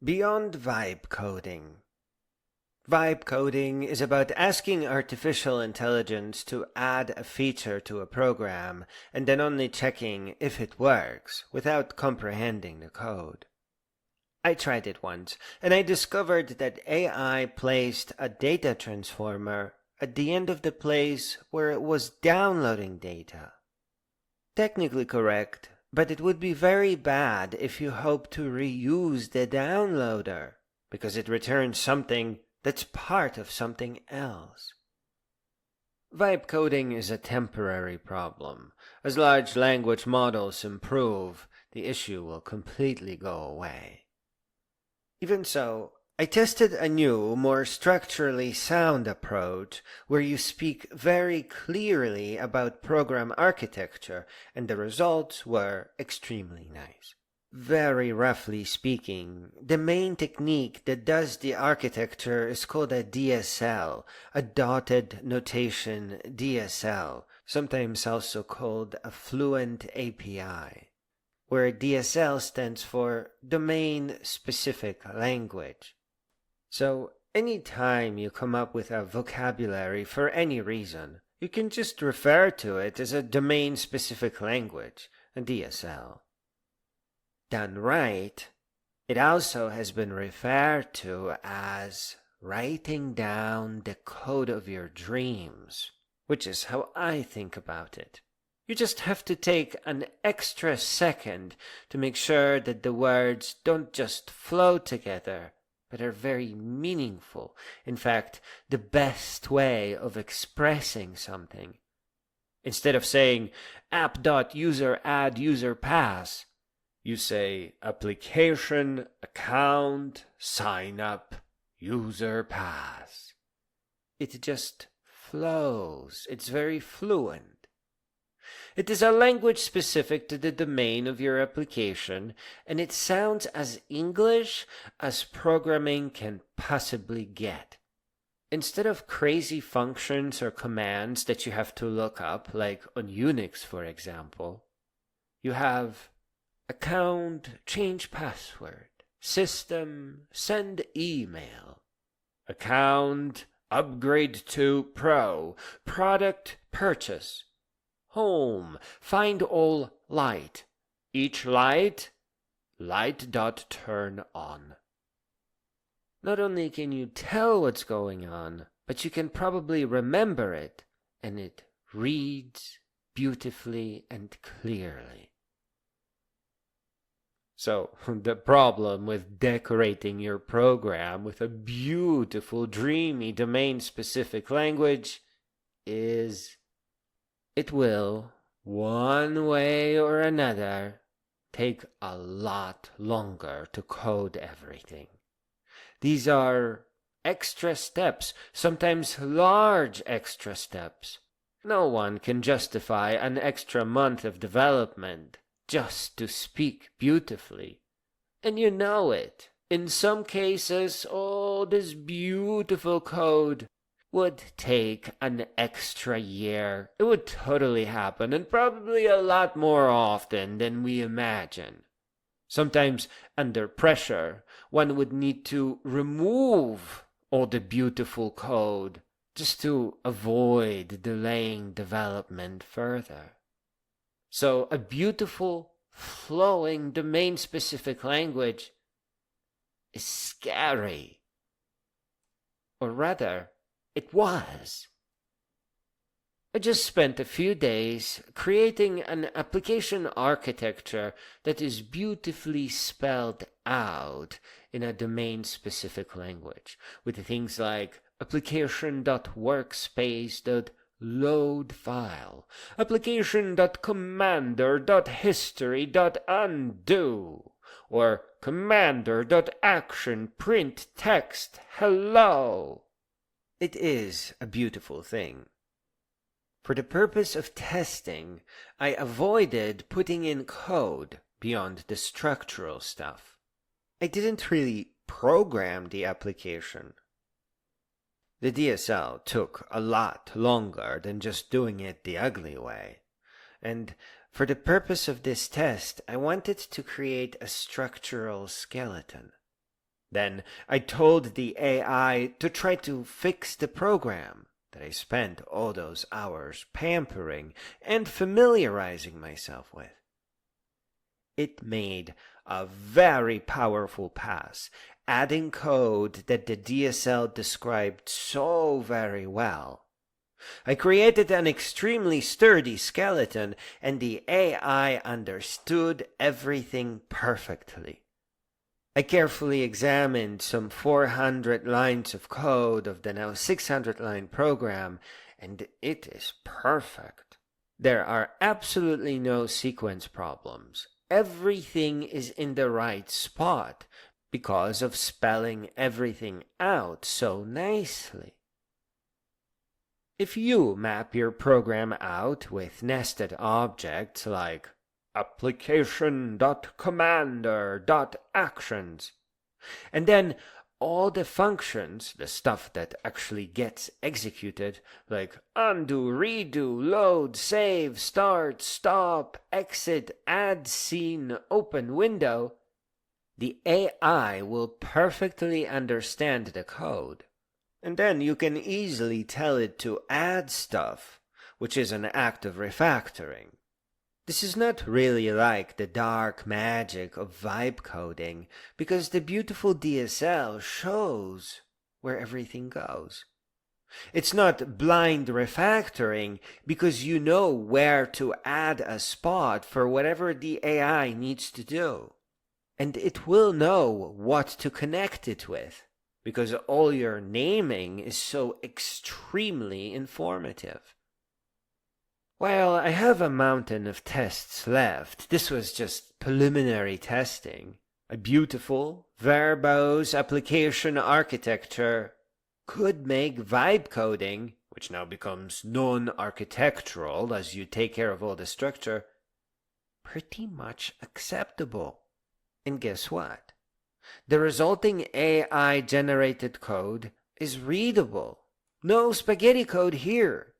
Beyond vibe coding. Vibe coding is about asking artificial intelligence to add a feature to a program and then only checking if it works without comprehending the code. I tried it once, and I discovered that AI placed a data transformer at the end of the place where it was downloading data. Technically correct, but it would be very bad if you hope to reuse the downloader, because it returns something that's part of something else. Vibe coding is a temporary problem. As large language models improve, the issue will completely go away. Even so, I tested a new, more structurally sound approach where you speak very clearly about program architecture, and the results were extremely nice. Very roughly speaking, the main technique that does the architecture is called a DSL, a dotted notation DSL, sometimes also called a fluent API, where DSL stands for domain-specific language. So, anytime you come up with a vocabulary for any reason, you can just refer to it as a domain-specific language, a DSL. Done right, it also has been referred to as writing down the code of your dreams, which is how I think about it. You just have to take an extra second to make sure that the words don't just flow together, but are very meaningful. In fact, the best way of expressing something. Instead of saying app.useradd user pass, you say application.account.signUp user pass. It just flows. It's very fluent. It is a language specific to the domain of your application, and it sounds as English as programming can possibly get. Instead of crazy functions or commands that you have to look up, like on Unix, for example, you have account, change password, system, send email, account, upgrade to pro, product, purchase, home, find all light, each light dot turn on. Not only can you tell what's going on, but you can probably remember it, and it reads beautifully and clearly. So, the problem with decorating your program with a beautiful, dreamy, domain-specific language is it will, one way or another, take a lot longer to code everything. These are extra steps, sometimes large extra steps. No one can justify an extra month of development just to speak beautifully. And you know it. In some cases, this beautiful code would take an extra year. It would totally happen, and probably a lot more often than we imagine. Sometimes, under pressure, one would need to remove all the beautiful code just to avoid delaying development further. So a beautiful, flowing, domain-specific language is scary. Or rather, it was. I just spent a few days creating an application architecture that is beautifully spelled out in a domain-specific language, with things like application.workspace.load file, application.commander.history.undo, or commander.action print text hello. It is a beautiful thing. For the purpose of testing, I avoided putting in code beyond the structural stuff. I didn't really program the application. The DSL took a lot longer than just doing it the ugly way. And for the purpose of this test, I wanted to create a structural skeleton. Then I told the AI to try to fix the program that I spent all those hours pampering and familiarizing myself with. It made a very powerful pass, adding code that the DSL described so very well. I created an extremely sturdy skeleton, and the AI understood everything perfectly. I carefully examined some 400 lines of code of the now 600-line program, and it is perfect. There are absolutely no sequence problems. Everything is in the right spot because of spelling everything out so nicely. If you map your program out with nested objects like application.commander.actions, and then all the functions, the stuff that actually gets executed, like undo, redo, load, save, start, stop, exit, add scene, open window, the AI will perfectly understand the code. And then you can easily tell it to add stuff, which is an act of refactoring. This is not really like the dark magic of vibe coding, because the beautiful DSL shows where everything goes. It's not blind refactoring, because you know where to add a spot for whatever the AI needs to do. And it will know what to connect it with, because all your naming is so extremely informative. While I have a mountain of tests left, this was just preliminary testing. A beautiful, verbose application architecture could make vibe coding, which now becomes non-architectural as you take care of all the structure, pretty much acceptable. And guess what? The resulting AI-generated code is readable. No spaghetti code here.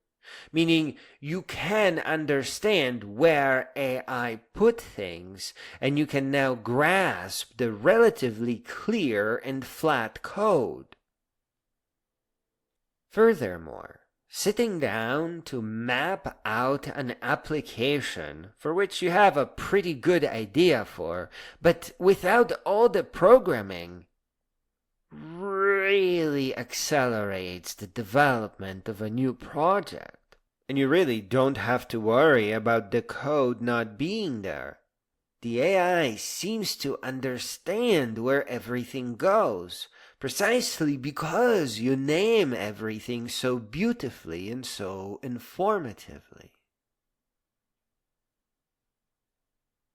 Meaning you can understand where AI put things, and you can now grasp the relatively clear and flat code. Furthermore, sitting down to map out an application for which you have a pretty good idea for, but without all the programming, really accelerates the development of a new project. And you really don't have to worry about the code not being there. The AI seems to understand where everything goes, precisely because you name everything so beautifully and so informatively.